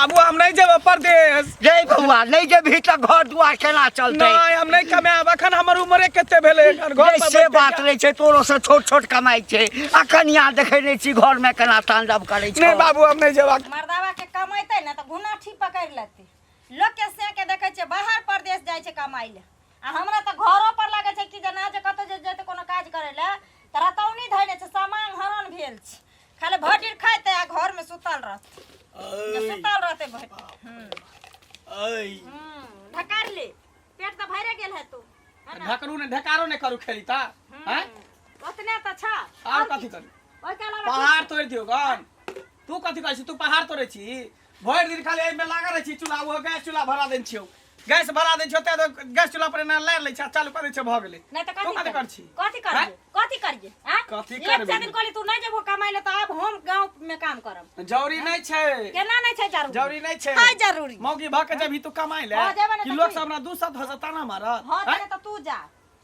बाबू हम नहीं जेब परदेश रे बउआ नहीं जेबही त घर दुआर केना चलतै नहीं हम नहीं कमाब अखन हमर उम्र कते भेलै घर पर से बात नहीं छै तोरो से छोट छोट कमाई छै अखन यहाँ देखै नै छी घर में केना तांडव करै छै नहीं बाबू हम नहीं जेब मर्दावा के कमाइते न त घुना ठी पकड़ लेते लोग के से के देखै छै बाहर प्रदेश जाय छै कमाई ले आ हमरा त घरो पर लागे छै कि जना जे कत जे जेते कोनो काज करे ले त रतौनी धैले छै सामान हरण भेल छै खाली भटिर खाइते आ घर में सुतल रहते सुतल रहते ढकार ले पेट त भरे गेल है तू ढकरू ने ढकारो ने करू खेली ता हैं ओतने त छ और कथि करू ओइ के अलावा पहाड़ तोड़ दियो गन तू कथि कहै छी तू पहाड़ तोड़े छी भर दिन खाली एमे लागा रह छी चूल्हा वो गैस चूल्हा भरा देन छियो गैस भरा देन छियो त गैस चूल्हा पर ना ले छै चालू कर दे छै भ गेलै नहीं त तू कथि कर छी कथि करिए कथि करिए हां कथि एक करबे दिन कहली तू नहीं जेबो कमाई ले त अब हम गांव में काम करब जरूरी नहीं छै केना नहीं छै जरूरी नहीं छै हां जरूरी मौगी भ के जब ही तू कमाई ले हाँ, जेबे ने कि त लोग की? सब हमरा 200 हज़ार ताना मारत हां हैं? त तू जा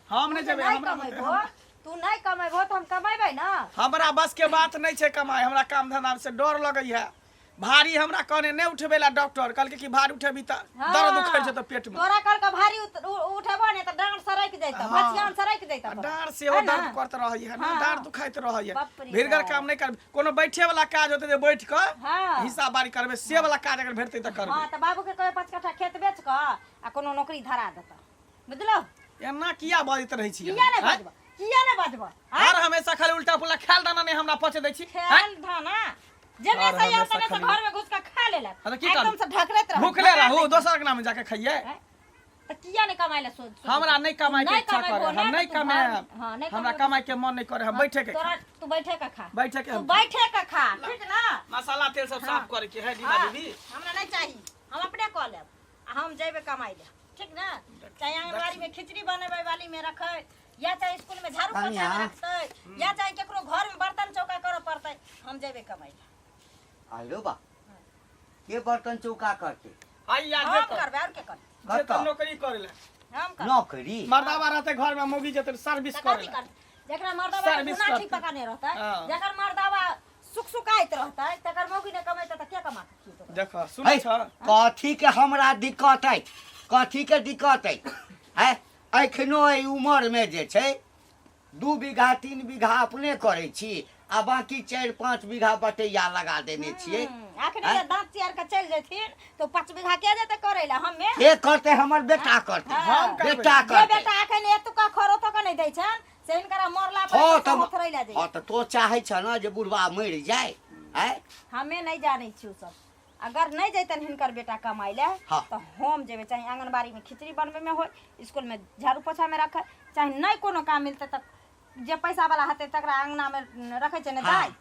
हम नहीं जेबे नहीं कमेबो तू नहीं कमेबो त हम कमेबै ना हमरा बस के बात नहीं छै कमाई हमरा काम धंधा से डर लगै है भारी हमरा कहने नहीं उठेबेला डॉक्टर कहलके कि भारी उठेबी त दर्द उखड़ जेतो पेट में तोरा कल के भारी उठेबो ने त डांड सरक जैता भथियान सरक जैता डांड से हो दर्द करत रहै है ना हाँ। डांड दुखाइत रहै है बाप रे भीड़गर बाप। काम नहीं कर कोनो बैठे वाला काज होते जे बैठ के हां हिसाब बारी करबे से वाला काज अगर भेटतै त करबे हां त बाबू के कहे 5 कट्ठा खेत बेच क आ कोनो नौकरी धरा देता बुझलो एना किया बाजैत रहै छी किया ने बाजबा किया ने बाजबा हर हमेशा खाली उल्टा पुल्टा ख्याल दाना नहीं हमरा पचे दै छी खेल धाना जेने और से हमेशा आतने से खाली- घर में घुस के खा लेला हाँ, तो की एकदम करू? से ढकरत रह भूखले रहू दोसर के नाम जाके खाइए त किया ने कमाई ले सोच हमरा नहीं कमाई के नहीं इच्छा कमेबो करे ना, हम नहीं तो तू कमाए हाँ, नहीं हमरा कमेबो। कमाई के मन नहीं करे हम बैठे के तोरा तू बैठे का खा बैठे के तू बैठे का खा ठीक ना मसाला तेल सब साफ करे के है दीदी हाँ, दीदी हमरा नहीं चाहिए हम अपने कह लेब आ हम जेबे कमाई ले ठीक ना चाहे आंगनबाड़ी में खिचड़ी बनेबे वाली में रखे या चाहे स्कूल में झाड़ू पोछा में रखते या चाहे केकरो घर में बर्तन चौका करे पड़ते हम जेबे कमाई ले आइलो बा के बर्तन चौका करते आई यार हम जे करबे और के कर जे तो नौकरी करेला हम कर नौकरी मर्दावा रहते घर में मोगी जेते सर्विस कथी करेला कर जेकरा मर्दावा सर्विस गुना करते। ठीक पकाने रहता हाँ। जेकर मर्दावा सुखसुकाइत रहता है तकर मौगी ने कमाइत त के कमा देखो सुनै छ कथी के हमरा दिक्कत है कथी के दिक्कत है एखनो एहि उमर में जे छै 2 बीघा 3 बीघा अपने करे छी आ बाकी 4-5 बीघा बटैया लगा देने छियै आखिर ये दांत चियार के चल जेथिन तो 5 बीघा के जेते करेला हम्मे के करते हमर बेटा करते हम करबै। बेटा जे करते बेटा अखन एतुका खरो तो के नहीं दै छन से इनकरा मरला हाँ पर तब हथरैला जाय हाँ तो तो चाहे छ ना जे बुढ़वा मर जाए है हमें नहीं जाने छी उ सब अगर नहीं जैतन हिनकर बेटा कमाई ले हाँ। तो हम जेबे चाहे आंगनबाड़ी में खिचड़ी बनबे में हो स्कूल में झाड़ू पोछा में रखे चाहे नहीं कोनो काम मिलते तक जे पैसा वाला हते तकरा अंगना में रखे छै ने हाँ। दाई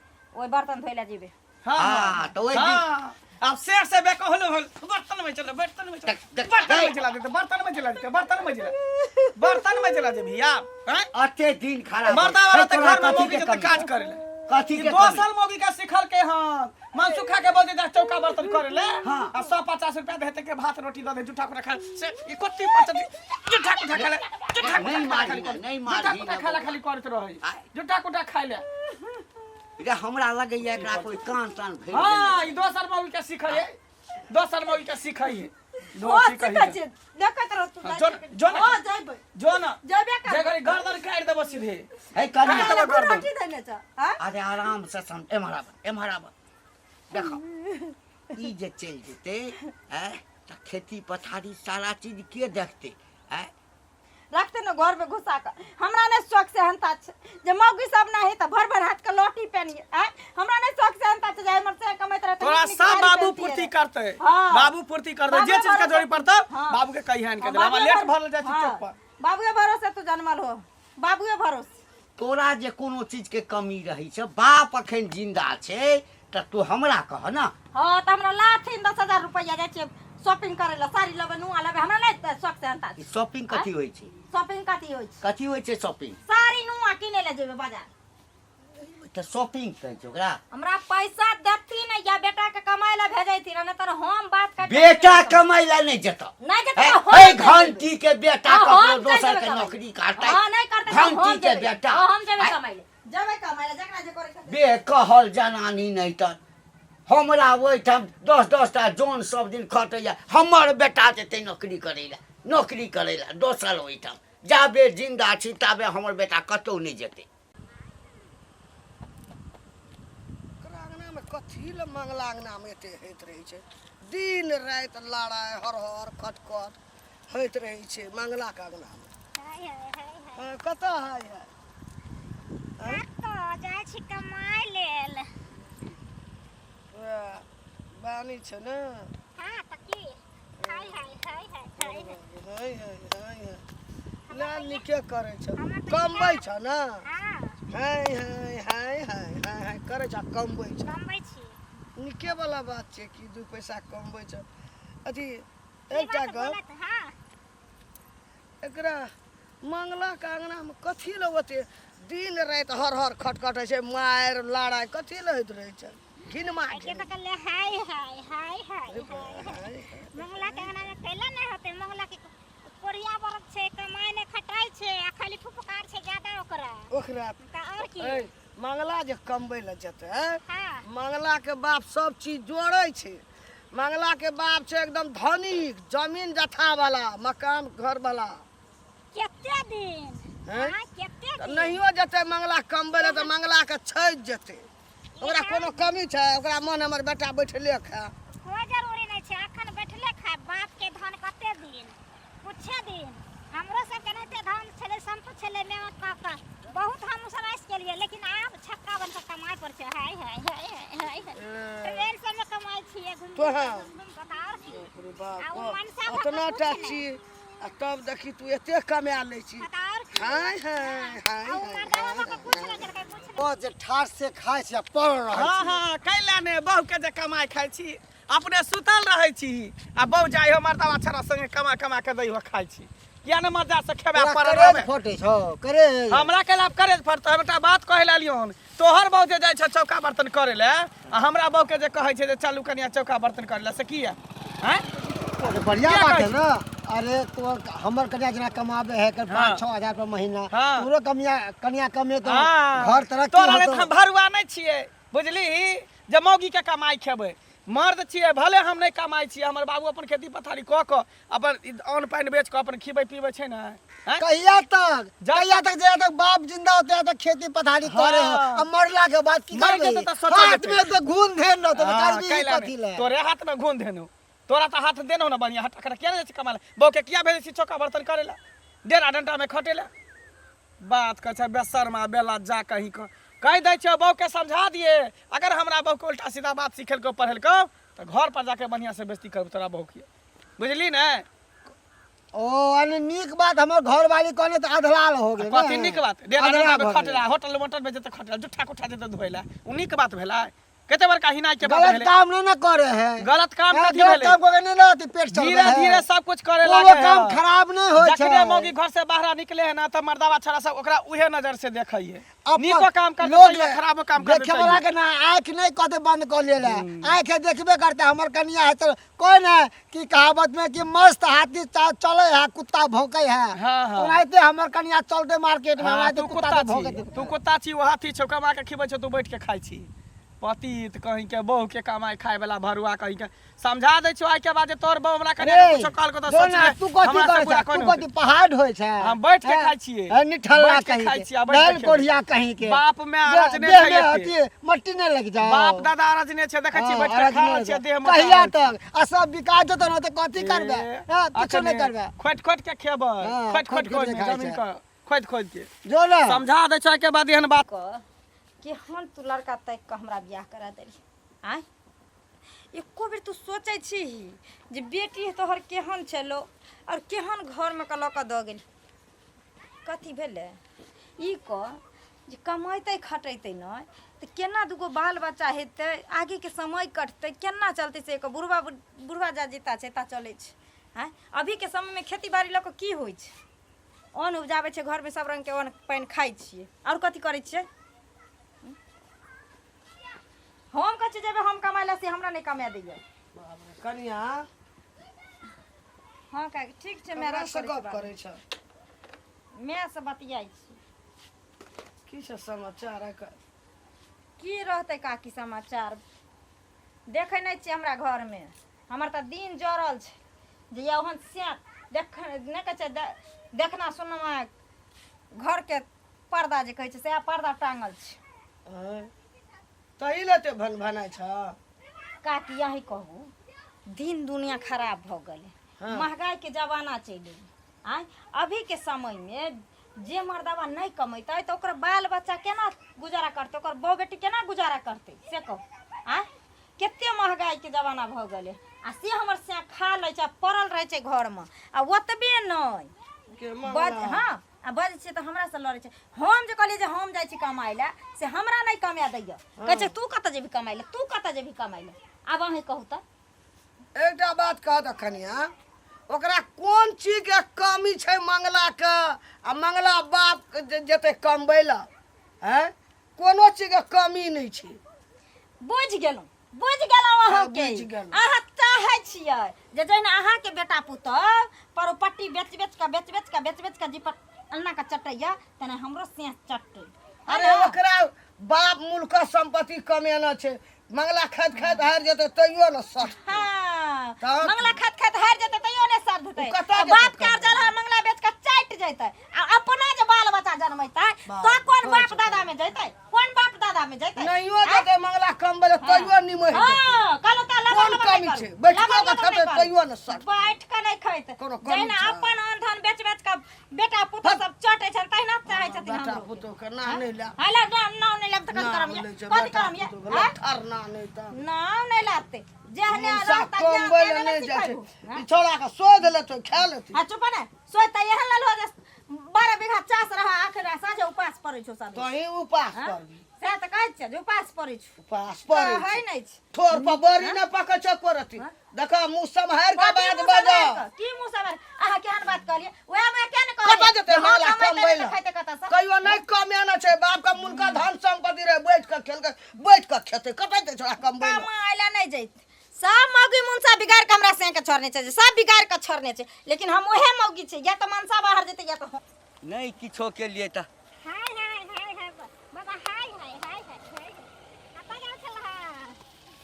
ओइ बर्तन धोइला जेबे हाँ, तो ओइ दिन- हाँ, अब शेर से बेको होलो बर्तन में चलो बर्तन में चलो बर्तन में चला देते बर्तन में चला देते बर्तन में चला दे भैया हैं अते दिन खराब मर्दावा रहते तोरा घर में कथी मोगी के जेते कमी काज छौ? करेला कथी के 2 साल मोगी का सिखल के हां मन सुखा के बोलते जा चौका बर्तन करे ले हाँ। आ 150 रुपया देते के भात रोटी दे दे जूठा को खा से 31% जूठा को खा ले जूठा को नहीं मारी खा ले नहीं जूठा मारी को खाला खाली करत रहे आय। जूठा को खा ले रे हमरा लगैया एकरा कोई कान तान भेल हां ई 2 साल मोगी का सिखाई 2 साल मोगी का सिखाई है ओ सिखा छै देखत रह तू जो ओ जइबे जो ना जइबे कर जे घरी गर्दन काट देबो सीधे है कनी हाँ। तब रोटी देने छ हां अरे आराम से सम एमहरा देखो ई जे चल जेते है त खेती पथारी सारा चीज के देखते है रखते न घर में घुसा कर हमरा ने शौक से हंता छ जे मौगी सब नहीं त भर भर हाथ के लोटी पहनिए हमरा ने शौक से हंता छ जे हमर से कमाइत रहते थोड़ा सा बाबू पूर्ति करते हाँ। बाबू पूर्ति कर दे जे बाबू चीज का भरोसे- जरूरी पड़ता हाँ। बाबू के कही हान के दे हमरा लेट भरल जाय छै चौक पर बाबूए भरोसे तू जन्मल हो बाबूए भरोसे तोरा जे कोनो चीज के कमी रही छै बाप अखन जिंदा छै त तू हमरा कह ना हां त हमरा लाथिन 10,000 रुपया जाय छै शॉपिंग करे ला साड़ी लेबे नुआ लेबे हमरा नहीं शौक से हंता ई शॉपिंग कथी होय छै शॉपिंग कथी होय छै कथी होय छै शॉपिंग साड़ी नुआ किने ले जेबे बाजार त शॉपिंग कहै छै ओकरा हमरा पैसा देती नहीं या बेटा के कमाई ला भेजैती न त हम बात कर बेटा कमाई ला नहीं जता नहीं जते है घंटी के बेटा हाँ, ककरो हम दोसर जेबे के कमाई। नौकरी काटै हां नहीं करते घंटी के बेटा हम जेबे आय, कमाई ले जेबे कमाई ले जकरा जे करे के बे कहल जनानी नहीं त हमरा ओहिठाम 10-10 टा जौन सब दिन खटैया हमर बेटा जेतै नौकरी करै ला दोसर ओहिठाम जाबे जिंदा छी ताबे हमर बेटा कतौ नहीं जेतै। अंगना में कथी ले मंगला अंगना में एते होइत रहे छै, दिन रात लड़ाई हर खटखट होइत रहे छै मंगला के अंगना में। हाँ, कतऽ है जाय छी कमाई लेल। बानी छै ने। हां त की हाय हाय लाल निके करे छ, कमबै छ ना। हाय करे छ, कमबै छ। निके वाला बात छै कि 2 पैसा कमबै छ। अथी एकटा गप, एकरा मंगला के अंगना में कथी ले ओते दिन रात हर खटखट है छै, मार लड़ाई कथी ले होइत रहे छै। घिन मार के त कहले हाय मंगला के अंगना में कैला नहीं होते। मंगला के कोरिया बरत छै, कमाई ने खटाई छै, आ खाली फुफकार छै ज्यादा ओकरा त और की। मंगला जे कमबै ले जेतै, मंगला के बाप सब चीज जोड़ै छै। मंगला के बाप छै एकदम धनिक, जमीन जथा वाला, मकान घर वाला। केते दिन केते दिन नहियो जेतै मंगला कमबै ले त मंगला के छैज जेतै। ओकरा कोनो कमी छै? ओकरा मन हमर बेटा बैठले खा, कोई जरूरी नहीं छै। अखन बैठले खा, बाप के धन कते दिन कुछ दिन। हमरो सब के नते धन छले, संपत्ति छले, मेहनत का बहुत हम सब आस के लिए, लेकिन आप छक्का बन के कमाई पर छै। हाय रेल सब में कमाई छिए घूम तो हां बताओ की। अरे बाप उतना टा छी, आ तब देखी तू एते कमा ले छी। हाय ओ जे ठाठ से खाय छी पड़ रहल छी। हाँ कैला ने बहु के जे कमाई खाइ छी, अपने सुतल रहै छी आ बहु जाइ हो मर्दावा छरा संगे कमा के दै हो खाइ छी। किया न मर्दा से खेबे पड़ रहबे फोटे छौ करे हमरा के लाभ करे पड़त। बेटा बात कहे लालियन, तोहर बहु जे जाइ छ चौका बर्तन करे ले, आ हमरा बहु के जे कहै छै जे चलू कनिया चौका बर्तन करे ले, से किया हैं? बढ़िया बात है ना। अरे तो हमर कन्या जना कमाबे है कर 5-6 हजार रुपया महीना, तोरो कन्या कमे तो घर तरक्की तोरा होतो। हम भरुआ नहीं छिए, बुझली? जे मौगी के कमाई खेबे, मर्द छिए भले हम नहीं कमाई छिए, हमर बाबू अपन खेती पथारी क के अपन अन्न पानी बेच के अपन खिबै पीबै छै ना। कहिया तक जे तक बाप जिंदा होते तक खेती पथारी करे हो, अब मरला के बाद की मर करबे? जेतै त सोचै हाथ में तो घून धेन न तो करबी कैला कथी ले? तोरे हाथ में घून देनु, तोरा तो हाथ देनो ना बढ़िया। हट कर क्या जाय कमाला बहु के किया भेजै छी चौका बर्तन करेला, डेरा डंटा में खटेला। बात कह छै बेशर्मा बेला जा कहीं कह दै छै बहु के समझा दिए। अगर हमरा बहु के उल्टा सीधा बात सिखेल को पढ़ेल को तो घर पर जाके बढ़िया से बेइज्जती करब तोरा बहु के, बुझली ना? ओ अने नीक बात हमर घर वाली कहने तो अधलाल हो गेल। कथी नीक बात? डेरा डंटा में खटेला, होटल मोटल में जते खटेला, जुठा कुठा जते धोइला, उ नीक बात भेला? कते बड़का हिनाई के बात गलत भेले? काम नहीं ना करे है। गलत काम कथी गलत भेले? काम करे नहीं ना पेट चल धीरे धीरे सब कुछ करे वो लागे काम है। खराब नहीं होय छै। जखने मौगी घर से बाहर निकले है ना तो मर्दावा छड़ा सब ओकरा उहे नजर से देखइए। अपन नीको काम करते लोग चाहिए, खराबो काम करते देखे वाला के ना आंख नहीं कहते बंद कर लेला, आंख देखबे करते। हमर कन्या है तो कोई ना कि कहावत में कि मस्त हाथी चले है कुत्ता भौंके है, हाँ। ओनाइते हमर कन्या चलते मार्केट में हाँ, ओनाइते तू कुत्ता कुत्ता भौंके छी, तू कुत्ता छी, वो हाथी छौ, कमा के खिबै छौ, तू बैठ के खाइ छी। पतित कहीं के बहु के कमाई खाए वाला भरुआ कहीं के समझा दे छौ। आई के बाद तोर बहु हमरा कने कुछ काल को तो सोच ले तू कथी करे छै? तू कथी पहाड़ होय छै? हम बैठ के खाइ छिए, निठल्ला बैठ के कहीं खाइ के छिए, बैठ बैल के कोढ़िया कहीं के बाप में अरज ने देह में खाइए, अथी मट्टी नहीं लग जाओ। बाप दादा अरज ने छै, देखै छी बैठ के खा छै देह में। कहिया तक आ सब बिका जतो न त कथी करबे? कुछ नहीं करबे, खोट के खेबै, खोट जमीन के खोद के जो ना समझा दे छै। के बाद एहन बात केहन तू लड़का तक के हमरा बियाह करा देली। आय एको बेर तू सोचै छी जे बेटी तोहर केहन छलो और केहन घर में कल के द गेली? कथी भेले ई क जे कमैते खटैते न तो केना दुगो बाल बच्चा हेतै, आगे के समय कटतै, केना चलतै? से एक बुढ़वा जा जेता छै ता चलै छै। हैं अभी के समय में खेती बाड़ी ल के की होय छै? अन्न उपजाबै छै, घर में सब रंग के अन्न पानि खाइ छियै, और कथी करै छियै? हम कह छी जेबे हम कमाइला से हमरा नहीं कमा दैया कन्या। हां का ठीक छै, मेरा से गप करे छ, मैं से बतियाई छी। की छ समाचार है? की रहते काकी समाचार? देखे नहीं छी हमरा घर में हमर त दिन जरल छै जे ओहन से देख नहीं कहे छै देखना सुनना घर के पर्दा जे कहे छै से पर्दा टांगल छै तही लेते भन भनाइ छ काकी यही कहू दिन दुनिया खराब भ गेले हाँ। महंगाई के जमाना चलि आय अभी के समय में जे मर्दवा नहीं कमेतै तो ओकर बाल बच्चा केना गुजारा करते ओकर बहू बेटी केना गुजारा करते से कहू आय केते महंगाई के जमाना भ गेले आ से हमर से खा लै छै पड़ल रहे छै घर में आ ओतबे नहीं के हाँ आ बज छै त हमरा से लड़े छै हम जे कहलिए जे हम जाइ छी कमाइ ला से हमरा नहीं कमा दैय कहै छै तू कत जेबी कमाइ ला तू कत जेबी कमाइ ला आब अहीं कहू त एकटा बात कह त कनिया ओकरा कोन चीज के कमी छै मंगला के आ मंगला बाप जेते कमबै ला हैं कोनो चीज के कमी नहीं छै बुझ गेलहुँ अहाँ हाँ, के बुझि गेलहुँ। अहाँ चाहै छियै जे जहन अहाँ के बेटा पुतौह परोपट्टी बेच के जीपट अन्ना का चटैया तने हमरो सेह चट्टे अरे ओकरा बाप मुल्क संपत्ति कमेना छै मंगला खाइत खाइत हार जेते तैयो न सट हाँ तब? मंगला खात हार जेते तैयो ने साथ देते उ कतऽ जेतै बाप कमाइ? कार जल मंगला बेच के चाट जैते आ अपना जे बाल बच्चा जन्मैते तो कौन बाप दादा में जैते कौन बाप दादा में जैते नहियो जेते मंगला कमबै तैयो निमहि जेतै हां कल त कोन कमी छै बैठियो के खेतै तैयो न सट बैठ के नहीं खैते कोनो कमी जैना छै? अपन अनधन बेच के बेटा पुतो सब चटे छै तहिना चाहै छथिन बेटा हमरो पुतो के ना नहीं ला हाला नाम नहीं लब त कथि करम ये कथि करम ये ठरना नहीं त नाम नहीं लाते जेहने सब रहता कमबै ला नहीं जाइ छै ई छोड़ा के सोध लेतो खा लेती आ चुप ने सोय त यहन लल हो जे 12 बीघा चास रहा आखिर साँझे उपास पड़ै छौ सब तही उपास करबी से त कहै छै जे उपास पड़ै छौ उपास पड़ै है छै। नहीं छै ठोर पर बड़ी न पकै छ करती देखा मुंह सम्हार के बाद बजा की मुंह सब अहाँ केहन बात कहलिए ओए में केन कतऽ जेतै मंगला कमबै ला खाइते कतऽ से कहियो नहीं कमाना छै बाप का मुल्क का धन संपत्ति रे बैठ के खेते कतै ते छोड़ा कमबै ला कमाइला नहीं जैत सब मौगी मुंसा बिगाड़ के हमरा से के छोड़ने छै सब बिगाड़ के छोड़ने छै लेकिन हम ओहे मौगी छै या त मनसा बाहर जेते या त नहीं किछो के लिए त हाय बाबा हाय कतऽ गेल छलहा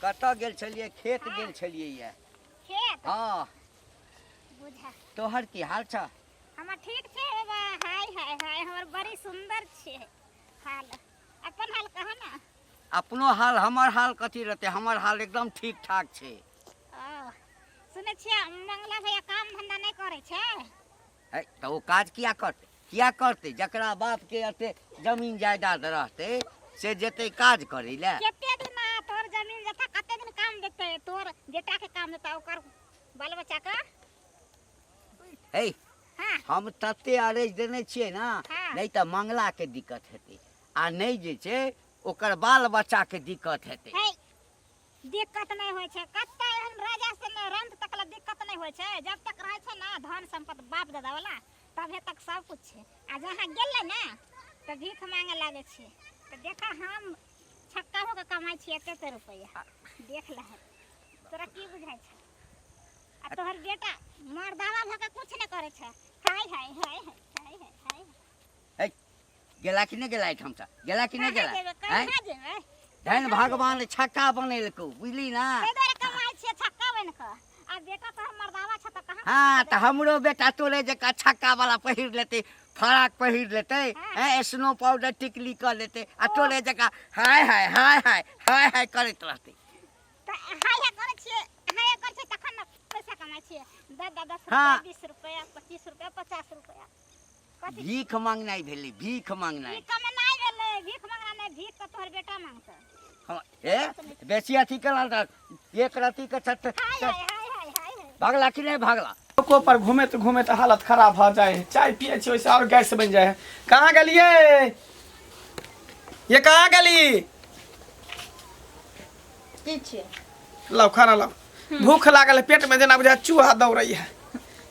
कतऽ गेल छलिए खेत गेल छलिए ये खेत हाँ बुझा तोहर की हाल छ हमर ठीक छै बाबा हाय हमर बड़ी सुंदर छै हाल अपन हाल कहा ना अपनो हाल हमर हाल कथी रहते हमर हाल एकदम ठीक ठाक छै सुनै छियै मंगला भैया काम धंधा नहीं करे छै तो वो काज किया करते जकरा बाप के अते जमीन जायदाद रहते से जेते काज करे ले केते दिन तोर जमीन जथा कते दिन काम देते तोर बेटा के काम देता ओकर बाल बच्चा का हे हां हम तते अरेज देने छियै ना हाँ। नहीं तो मंगला के दिक्कत हेते आ नहीं जे छै ओकर बाल बच्चा के दिक्कत हेते है दिक्कत नहीं होय छै कत्ता एहन राजा से रंत तक ला दिक्कत नहीं होय छै जब तक रहे छै ना धन संपत्ति बाप दादा वाला तबे तक सब कुछ छै आ जहां गेले ना त भीख मांगे लागे छै त देखा हम छक्का हो के कमाई छी एते रुपया देख ले तोरा की बुझाय छै आ तोहर बेटा मर्दावा भ के कुछ नहीं करे छै हाय गेला कि नहीं गेला हम सब गेला कि नहीं गेला कहां जेबै धन भगवान छक्का बनेलको बुझली ना कई बार कमाई छी छक्का बन के आ बेटा तोहर मर्दावा छ त कहां हाँ तो हमरो बेटा तोरे जका छक्का वाला पहिर लेते फराक पहिर लेते स्नो पाउडर टिकली कर लेते आ तोरे जका हाय करत रहते त हाय करे छी हाय करे छी तखन न पैसा कमाई छी 10 हाँ। रुपया 20 रुपया 25 रुपया 50 रुपया कथि भीख मांगनाइ भेलै भीख मांगनाइ भीख में नहीं भेले भीख मांगना नहीं भीख तो तोहर बेटा मांगता हाँ, ए बेसी अथी करा त एक रति के छत हाय भागला कि नहीं भागला को पर घूमे तो हालत खराब हो जाए है चाय पिए छी वैसे और गैस बन जाए है कहाँ गलिए ये कहाँ गली की छै लाओ खाना लाओ भूख लागल है पेट में जेना बुझा चूहा दौड़ै है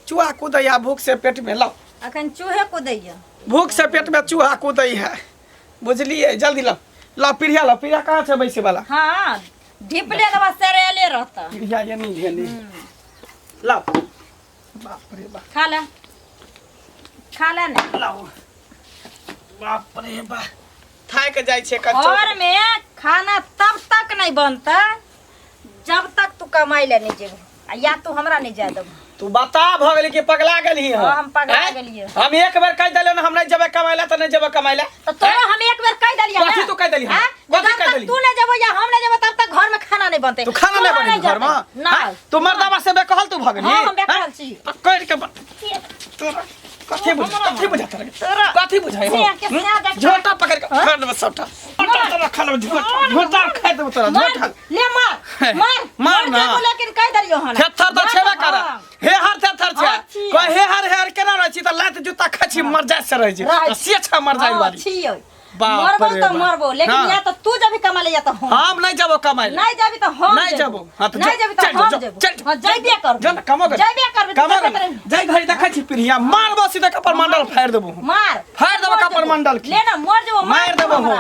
चूहा कूदै है भूख से पेट में लाओ अखन चूहे कुदैया भूख से पेट में चूहा कूदै है बुझलिए जल्दी लाओ लाओ पीढ़िया कहाँ छै बैसे वाला हाँ ढिपले दबा सरेले रहता पीढ़िया ये नहीं भेली लाओ बाप रे बाप खा ले ने लाओ बाप रे बाप थाक जाय छै कच्चो घर में खाना तब तक नहीं बनता जब तक तू कमाई ले नहीं जेबो आ या तू हमरा नहीं जाय देबो। तू बता भ गेली कि पगला गेली है। हाँ, हम पगला गेलियै। हम एक बेर कह देले ना हम नहीं जेबे कमाइला त नहीं जेबे कमाइला। तो तोरा हम एक बेर कह देलियै कथी तू कह देली है? कथी कह देली? तू नहीं जेबो या हम नहीं जेबो तब तक घर में खाना नहीं बनते। तू खाना नहीं बनी घर में? ना तू मर्दावा से बेकहल तू भ गेली? हाँ, हम बेकहल छी। पकड़ के तोरा कथी बुझा तोरा कथी बुझाई हो? सिया के सिया देख। झोटा पकड़ के खा देबे सबटा। तोरा खा लेबे झोटा खा देबे तोरा झोटा। ले मार मार ना। लेकिन कह दरियो हन थर त छेबे कर। हे हर थर छे। अच्छी। कोई हे हर केना रहै छी त लात जूता खाची मर जाय से रहै छी। रहै छी। से छा मर जाय वाली। छियै बाप मरबो रे तो बाप। मरबो लेकिन हाँ। या तो तू जब भी कमा ले या तो हम नहीं जाबो कमाई नहीं जाबी तो हम नहीं जाबो। हाँ तो नहीं जाबी तो हम जेबो। हां जइबे कर जब कमो कर जइबे कर कमो कर जय घड़ी देखै छी पिरिया मारबो सीधा कपर मंडल फाड़ देबो। मार फाड़ देबो कपर मंडल की। ले ना मर जेबो मार देबो हो।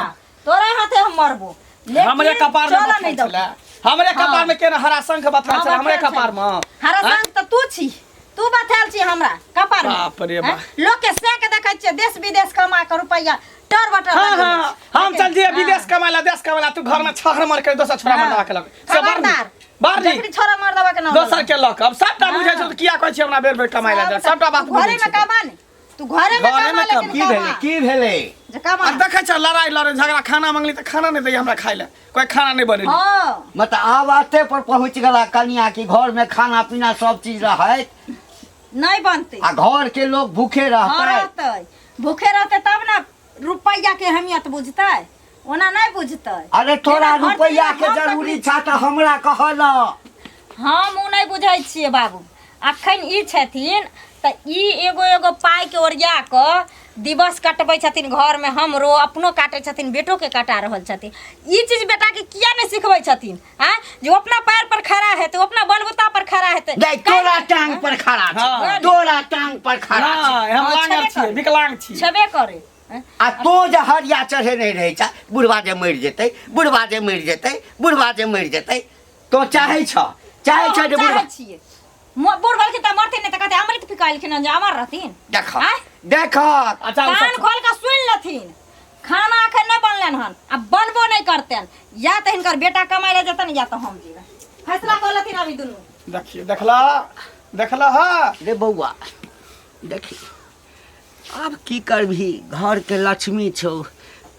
तोरे हाथे हम मरबो लेकिन हमरे कपार में चला नहीं बथल दो छला। हमरे कपार में केना हरा शंख बथल छला हमरे कपार में। हरा संग तो तू छी तू बथाल छी हमरा कपार में। बाप रे बाप। लोग के से के देखै छी देश विदेश कमा के रुपया टर बटर हां हां हम चल जे विदेश कमाला देश कमाला तू घर में छहर मार के दोसर छोरा मार के लग से खबरदार बारनी जकरी छोरा मार देबा के ना दोसर के लक अब सबटा बुझै छ त किया कहै छी हमरा बेर बेर कमाइला दे सबटा बात घरे बुझै में कमा ने तू घरे में घरे कमा में लेकिन की भेले की भेले? जे कमा अब देखै छ लड़ाई लड़े झगड़ा खाना मांगली त खाना नहीं दै हमरा खाइ ले कोई खाना नहीं बनेली। हां मतलब आब आते पर पहुंच गला कन्या की घर में खाना पीना सब चीज रहत नहीं बनते आ घर के लोग भूखे हाँ रहते। रहते भूखे रहते तब ना रुपया के अहमियत बुझते ओना नहीं बुझते। अरे तोरा जेना हर रुपया चीज के हम जरूरी तकलीफ- छा त हमरा कहल। हम उ नहीं बुझै छियै बाबू। अखन ई छथिन त ई एगो पाई के ओरिया क दिवस कटबै छथिन घर में हमरो अपनो काटै छथिन बेटो के काटा रहल छथिन। ई चीज बेटा के किया नहीं सिखबै छथिन हैं जो अपना पैर पर खड़ा हेतै अपना बलबूता पर खड़ा हेतै। देख तोरा टांग पर खड़ा हाँ। छ तोरा टांग पर खड़ा छ। हां हम हाँ, लांगर छेबे छी करे। विकलांग छी। छबे करे हैं? आ तो जे हरिया चढ़े नहीं रहे छ बुढ़वा जे मर जेतै बुढ़वा जे मर जेतै बुढ़वा जे मर जेतै तो चाहे छ जे बुढ़वा चाहै छियै बूढ़ बलखिन त मरथिन नहीं त कहते अमृत फिकाइलखिन जे अमर रहथिन। देख आँय? देख अच्छा कान खोल के सुन लथिन खाना अखन नहीं बनलन हन अब बनबो नहीं करतन या तो हिनकर बेटा कमाई ले जतन या तो हम जीवे फैसला कर लथिन अभी दुनू। देखिए देखला हां रे बौआ देखी अब की करबही घर के लक्ष्मी छौ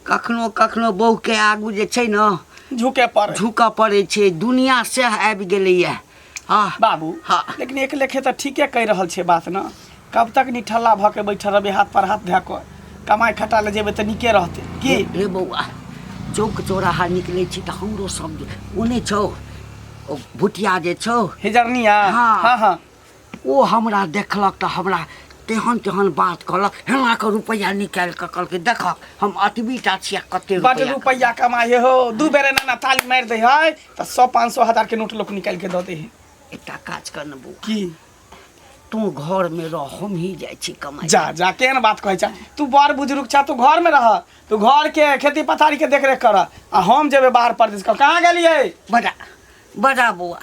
कखनो कखनो बहू के आगू जे छै न झुके पर झुकऽ पड़े छै दुनिया से आबि गेलैया। हाँ बाबू हाँ। लेकिन एक लेखे त ठीके कह रहल छे बात न कब तक निठल्ला भ के बैठल रहबे हाथ पर हाथ धए के कमाई खटा ले जेबे त निके रहते की। रे बौआ चौक चौराहा निकले छी त हमरो सब ओने छौ ओ भुटिया जे छौ हिजरनिया हाँ। हां हां ओ हमरा देखलक त हमरा तेहन बात कहलक हेना के रुपया निकाल के कहलकै देख हम अतबीटा छिया कते बड रुपया रुपया कमाए हो दू बेरे ना ताली मार दे है त 100-500 हजार के नोट लोग निकाल के द दे है। एकटा काज कर न बौआ की तू घर में रह हम ही जाइ छी कमाई। जा केन बात कहै छ तू बड़ बुजुर्ग छ तू घर में रह तू घर के खेती पथारी के देख रेख कर आ हम जेबे बाहर परदेश कहाँ गेलिए बड़ा बौआ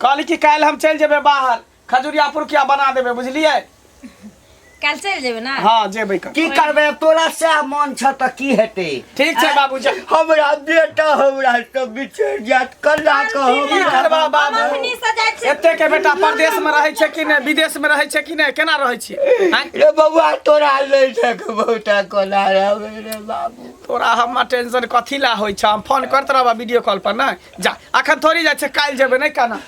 कहली कि काल्हि हम चल जेबे बाहर खजुरिया पुरकिया बना देबे बुझलिए। कल चल जेबे ना हाँ जेबे कर की करबे तोरा से मन छ त की हेतै। ठीक छै बाबू जा हमरा बेटा हमरा सब बिछड़ जात कल्ला की करबा बाबू अपनी से जाय छै एते के बेटा परदेश में रहै छै कि नहीं विदेश में रहै छै कि नहीं केना रहै छै हैं? रे बबुआ तोरा ले सक बहुता कोला रे बाबू तोरा हम टेंशन कथी ला होइ छ हम फोन करत रहबा वीडियो कॉल पर ना जा अखन थोड़ी जाइ छै काल्हि जेबे नहीं कहना